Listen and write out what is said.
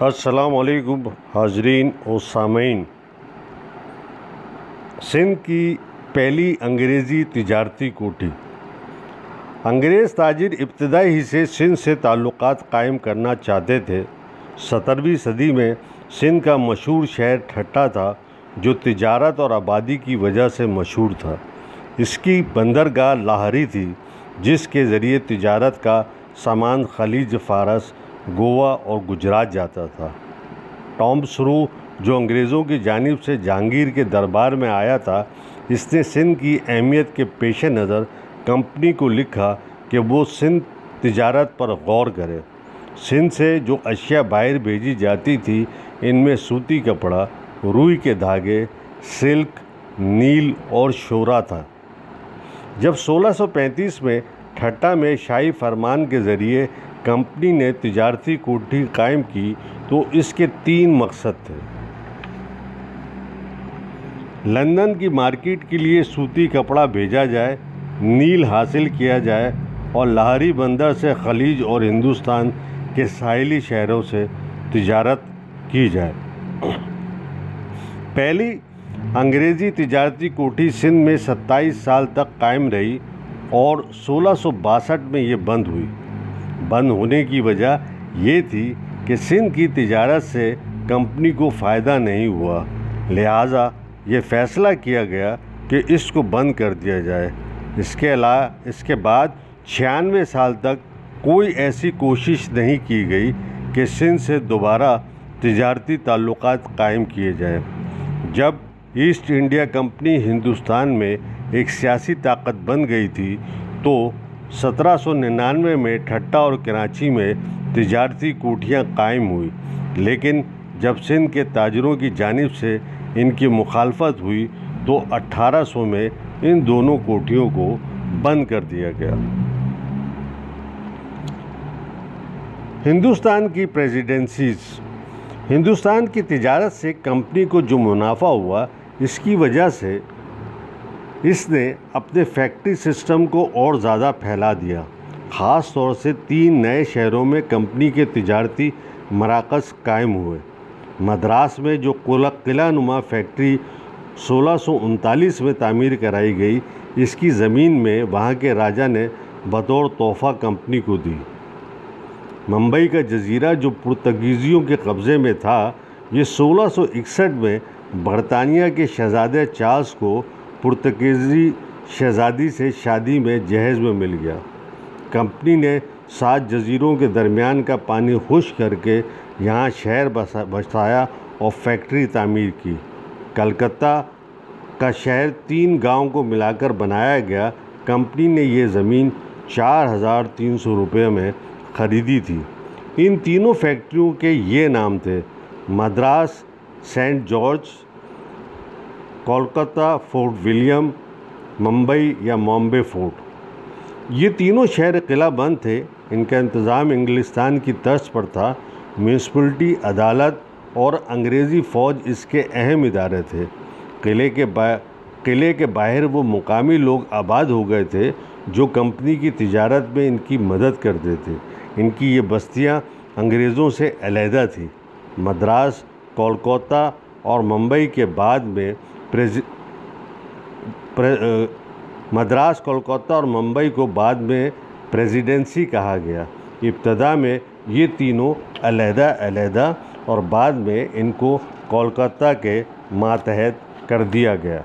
अस्सलाम वालेकुम हाजरीन और सामीन। सिंध की पहली अंग्रेज़ी तिजारती कोठी। अंग्रेज़ ताजिर इब्तदाई ही से सिंध से ताल्लुक़ात कायम करना चाहते थे। 17वीं सदी में सिंध का मशहूर शहर ठट्टा था, जो तिजारत और आबादी की वजह से मशहूर था। इसकी बंदरगाह लाहौरी थी, जिसके ज़रिए तिजारत का सामान खलीज फ़ारस, गोवा और गुजरात जाता था। टॉम स्रू, जो अंग्रेज़ों की जानिब से जहांगीर के दरबार में आया था, इसने सिंध की अहमियत के पेश नज़र कंपनी को लिखा कि वो सिंध तिजारत पर गौर करे। सिंध से जो अशिया बाहर भेजी जाती थी, इनमें सूती कपड़ा, रुई के धागे, सिल्क, नील और शोरा था। जब 1635 में ठट्टा में शाही फरमान के ज़रिए कंपनी ने तिजारती कोठी कायम की, तो इसके 3 मकसद थे। लंदन की मार्केट के लिए सूती कपड़ा भेजा जाए, नील हासिल किया जाए और लाहौरी बंदर से खलीज और हिंदुस्तान के साहिली शहरों से तिजारत की जाए। पहली अंग्रेज़ी तिजारती कोठी सिंध में 27 साल तक कायम रही और 1662 में ये बंद हुई। बंद होने की वजह ये थी कि सिंध की तिजारत से कंपनी को फ़ायदा नहीं हुआ, लिहाजा ये फ़ैसला किया गया कि इसको बंद कर दिया जाए। इसके बाद 96 साल तक कोई ऐसी कोशिश नहीं की गई कि सिंध से दोबारा तिजारती ताल्लुक़ात कायम किए जाए। जब ईस्ट इंडिया कंपनी हिंदुस्तान में एक सियासी ताकत बन गई थी, तो 1799 में ठट्टा और कराची में तिजारती कोठियाँ कायम हुई, लेकिन जब सिंध के ताजरों की जानिब से इनकी मुखालफत हुई तो 1800 में इन दोनों कोठियों को बंद कर दिया गया। हिंदुस्तान की प्रेसिडेंसीज़। हिंदुस्तान की तिजारत से कंपनी को जो मुनाफा हुआ, इसकी वजह से इसने अपने फैक्ट्री सिस्टम को और ज़्यादा फैला दिया। ख़ास तौर से 3 नए शहरों में कंपनी के तिजारती मराकज़ कायम हुए। मद्रास में जो किला नुमा फैक्ट्री 1639 में तामीर कराई गई, इसकी ज़मीन में वहाँ के राजा ने बतौर तोहफ़ा कंपनी को दी। मुंबई का जजीरा, जो पुर्तगीज़ियों के कब्ज़े में था, ये 1661 में बरतानिया के शहज़ादे चार्ल्स को पुर्तगीज़ी शहज़ादी से शादी में जहेज़ में मिल गया। कंपनी ने 7 जजीरों के दरमियान का पानी खुश्क करके यहाँ शहर बसाया और फैक्ट्री तामीर की। कलकत्ता का शहर 3 गाँव को मिलाकर बनाया गया। कंपनी ने ये ज़मीन 4300 रुपये में ख़रीदी थी। इन तीनों फैक्ट्रियों के ये नाम थे: Madras Saint George, Kolkata Fort William, Mumbai या बॉम्बे फोर्ट। ये तीनों शहर किला बंद थे। इनका इंतज़ाम इंग्लिस्तान की तर्ज पर था। म्यूनसिपलिटी, अदालत और अंग्रेज़ी फ़ौज इसके अहम इदारे थे। किले के बाहर वो मुकामी लोग आबाद हो गए थे, जो कंपनी की तिजारत में इनकी मदद करते थे। इनकी ये बस्तियाँ अंग्रेज़ों से अलहदा थी। मद्रास, कोलकाता और मुंबई के बाद में मद्रास, कोलकाता और मुंबई को बाद में प्रेसिडेंसी कहा गया। इब्तदा में ये तीनों अलहदा और बाद में इनको कोलकाता के मातहत कर दिया गया।